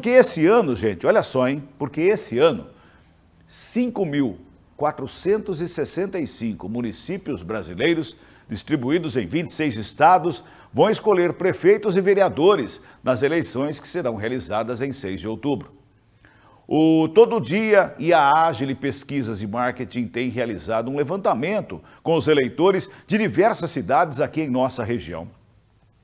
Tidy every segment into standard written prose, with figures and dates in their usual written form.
Porque esse ano, gente, olha só, hein? Porque esse ano, 5.465 municípios brasileiros, distribuídos em 26 estados, vão escolher prefeitos e vereadores nas eleições que serão realizadas em 6 de outubro. O Todo Dia e a Ágil Pesquisas e Marketing têm realizado um levantamento com os eleitores de diversas cidades aqui em nossa região,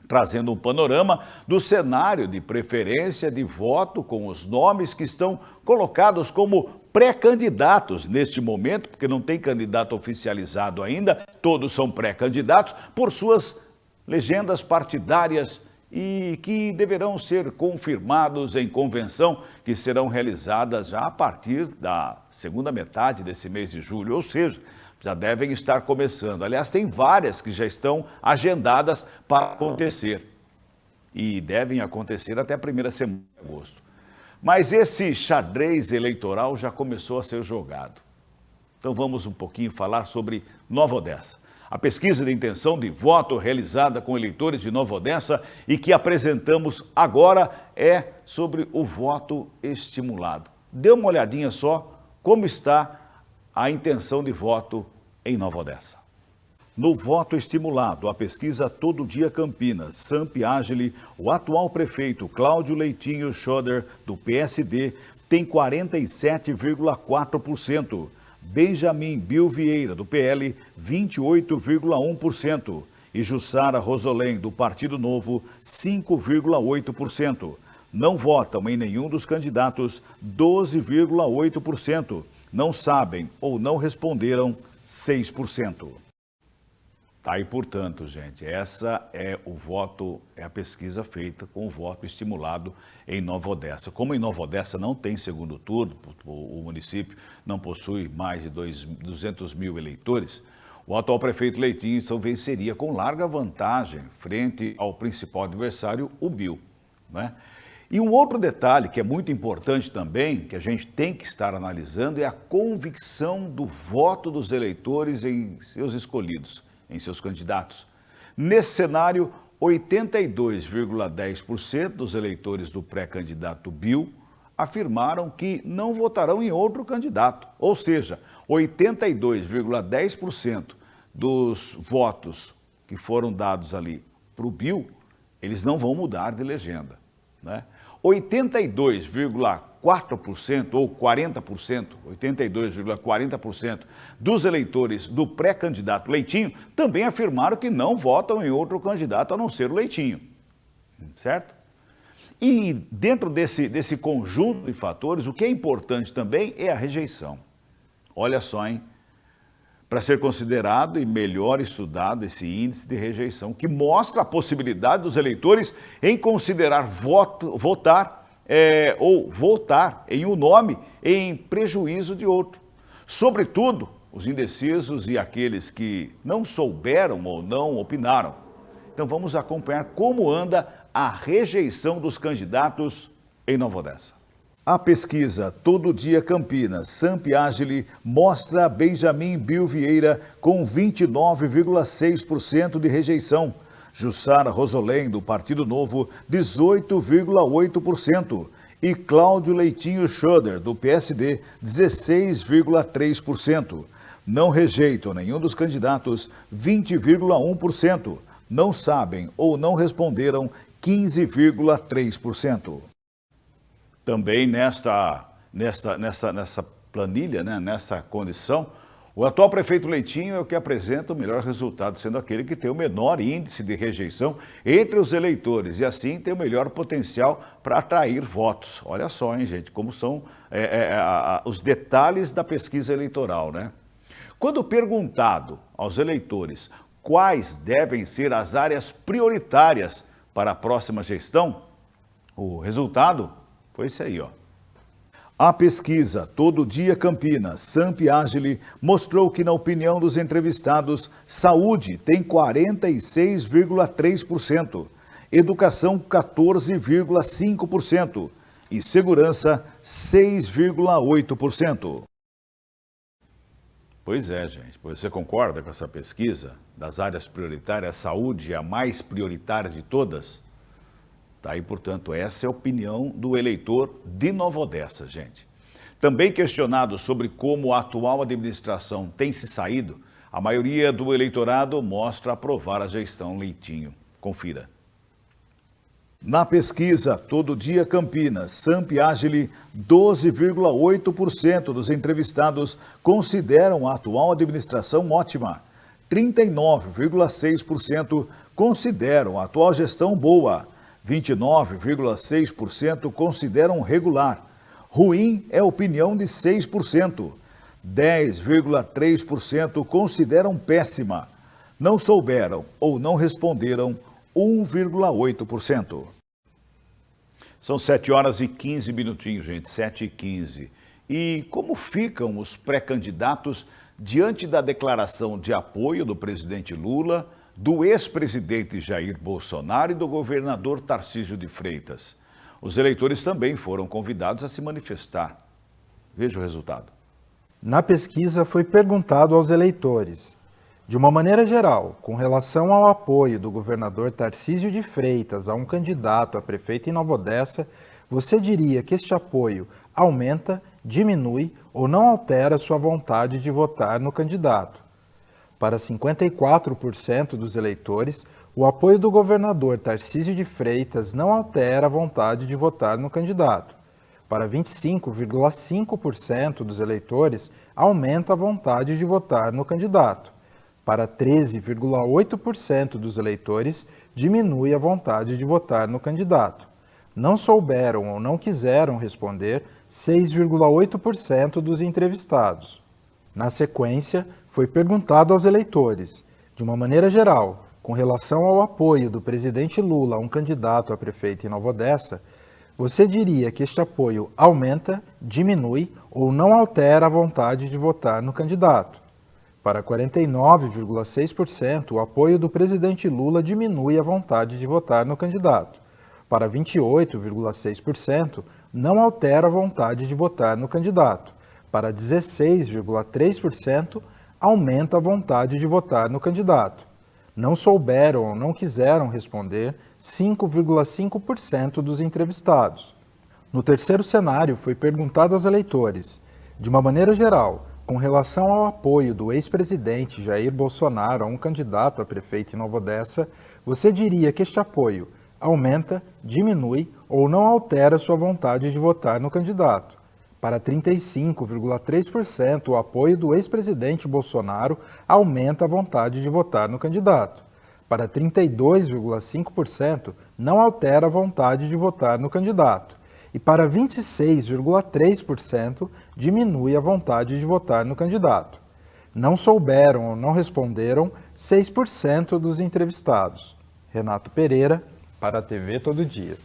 trazendo um panorama do cenário de preferência de voto com os nomes que estão colocados como pré-candidatos neste momento, porque não tem candidato oficializado ainda, todos são pré-candidatos por suas legendas partidárias e que deverão ser confirmados em convenção que serão realizadas já a partir da segunda metade desse mês de julho, ou seja, já devem estar começando. Aliás, tem várias que já estão agendadas para acontecer e devem acontecer até a primeira semana de agosto. Mas esse xadrez eleitoral já começou a ser jogado. Então vamos um pouquinho falar sobre Nova Odessa. A pesquisa de intenção de voto realizada com eleitores de Nova Odessa e que apresentamos agora é sobre o voto estimulado. Dê uma olhadinha só como está a intenção de voto em Nova Odessa. No voto estimulado, a pesquisa Todo Dia Campinas, Samp Ágil, o atual prefeito Cláudio Leitinho Schoder, do PSD, tem 47,4%. Benjamin Bill Vieira, do PL, 28,1%. E Jussara Rosolém, do Partido Novo, 5,8%. Não votam em nenhum dos candidatos, 12,8%. Não sabem ou não responderam, 6%. Tá aí, portanto, gente, essa é o voto, é a pesquisa feita com o voto estimulado em Nova Odessa. Como em Nova Odessa não tem segundo turno, o município não possui mais de 200 mil eleitores, o atual prefeito Leitinho então venceria com larga vantagem frente ao principal adversário, o Bill, né? E um outro detalhe que é muito importante também, que a gente tem que estar analisando, é a convicção do voto dos eleitores em seus escolhidos, em seus candidatos. Nesse cenário, 82,10% dos eleitores do pré-candidato Bill afirmaram que não votarão em outro candidato. Ou seja, 82,10% dos votos que foram dados ali para o Bill, eles não vão mudar de legenda, né? 82,4% ou 40%, 82,40% dos eleitores do pré-candidato Leitinho também afirmaram que não votam em outro candidato a não ser o Leitinho, certo? E dentro desse conjunto de fatores, o que é importante também é a rejeição. Olha só, hein? Para ser considerado e melhor estudado esse índice de rejeição, que mostra a possibilidade dos eleitores em considerar votar em um nome em prejuízo de outro. Sobretudo, os indecisos e aqueles que não souberam ou não opinaram. Então vamos acompanhar como anda a rejeição dos candidatos em Nova Odessa. A pesquisa Todo Dia Campinas, Samp Ágil, mostra Benjamin Bill Vieira com 29,6% de rejeição. Jussara Rosolém, do Partido Novo, 18,8%. E Cláudio Leitinho Schoder, do PSD, 16,3%. Não rejeitam nenhum dos candidatos, 20,1%. Não sabem ou não responderam, 15,3%. Também nessa planilha, né, nessa condição, o atual prefeito Leitinho é o que apresenta o melhor resultado, sendo aquele que tem o menor índice de rejeição entre os eleitores e assim tem o melhor potencial para atrair votos. Olha só, hein, gente, como são os detalhes da pesquisa eleitoral, né? Quando perguntado aos eleitores quais devem ser as áreas prioritárias para a próxima gestão, o resultado foi esse aí, ó. A pesquisa Todo Dia Campinas, Samp Ágil, mostrou que, na opinião dos entrevistados, saúde tem 46,3%, educação 14,5% e segurança 6,8%. Pois é, gente. Você concorda com essa pesquisa das áreas prioritárias? A saúde é a mais prioritária de todas? Tá aí, portanto, essa é a opinião do eleitor de Nova Odessa, gente. Também questionado sobre como a atual administração tem se saído, a maioria do eleitorado mostra aprovar a gestão Leitinho. Confira. Na pesquisa Todo Dia Campinas, Samp-Agili, 12,8% dos entrevistados consideram a atual administração ótima. 39,6% consideram a atual gestão boa. 29,6% consideram regular. Ruim é a opinião de 6%. 10,3% consideram péssima. Não souberam ou não responderam 1,8%. São 7 horas e 15 minutinhos, gente, 7h15. E como ficam os pré-candidatos diante da declaração de apoio do presidente Lula, do ex-presidente Jair Bolsonaro e do governador Tarcísio de Freitas? Os eleitores também foram convidados a se manifestar. Veja o resultado. Na pesquisa foi perguntado aos eleitores: de uma maneira geral, com relação ao apoio do governador Tarcísio de Freitas a um candidato a prefeito em Nova Odessa, você diria que este apoio aumenta, diminui ou não altera sua vontade de votar no candidato? Para 54% dos eleitores, o apoio do governador Tarcísio de Freitas não altera a vontade de votar no candidato. Para 25,5% dos eleitores, aumenta a vontade de votar no candidato. Para 13,8% dos eleitores, diminui a vontade de votar no candidato. Não souberam ou não quiseram responder 6,8% dos entrevistados. Na sequência, foi perguntado aos eleitores, de uma maneira geral, com relação ao apoio do presidente Lula a um candidato a prefeito em Nova Odessa, você diria que este apoio aumenta, diminui ou não altera a vontade de votar no candidato? Para 49,6%, o apoio do presidente Lula diminui a vontade de votar no candidato. Para 28,6%, não altera a vontade de votar no candidato. Para 16,3%, aumenta a vontade de votar no candidato. Não souberam ou não quiseram responder 5,5% dos entrevistados. No terceiro cenário, foi perguntado aos eleitores, de uma maneira geral, com relação ao apoio do ex-presidente Jair Bolsonaro a um candidato a prefeito em Nova Odessa, você diria que este apoio aumenta, diminui ou não altera sua vontade de votar no candidato? Para 35,3%, o apoio do ex-presidente Bolsonaro aumenta a vontade de votar no candidato. Para 32,5%, não altera a vontade de votar no candidato. E para 26,3%, diminui a vontade de votar no candidato. Não souberam ou não responderam 6% dos entrevistados. Renato Pereira, para a TV Todo Dia.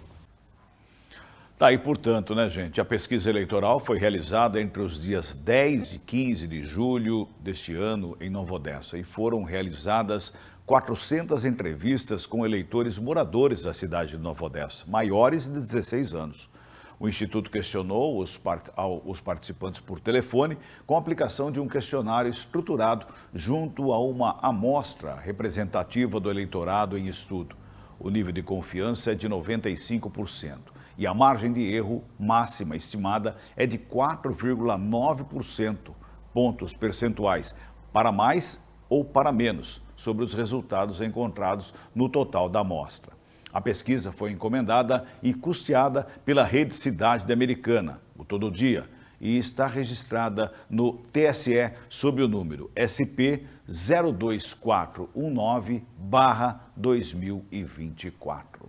Tá aí, portanto, né, gente? A pesquisa eleitoral foi realizada entre os dias 10 e 15 de julho deste ano em Nova Odessa e foram realizadas 400 entrevistas com eleitores moradores da cidade de Nova Odessa, maiores de 16 anos. O Instituto questionou os participantes por telefone com a aplicação de um questionário estruturado junto a uma amostra representativa do eleitorado em estudo. O nível de confiança é de 95% e a margem de erro máxima estimada é de 4,9% pontos percentuais, para mais ou para menos, sobre os resultados encontrados no total da amostra. A pesquisa foi encomendada e custeada pela Rede Cidade Americana, o Todo Dia, e está registrada no TSE sob o número SP 02419/2024.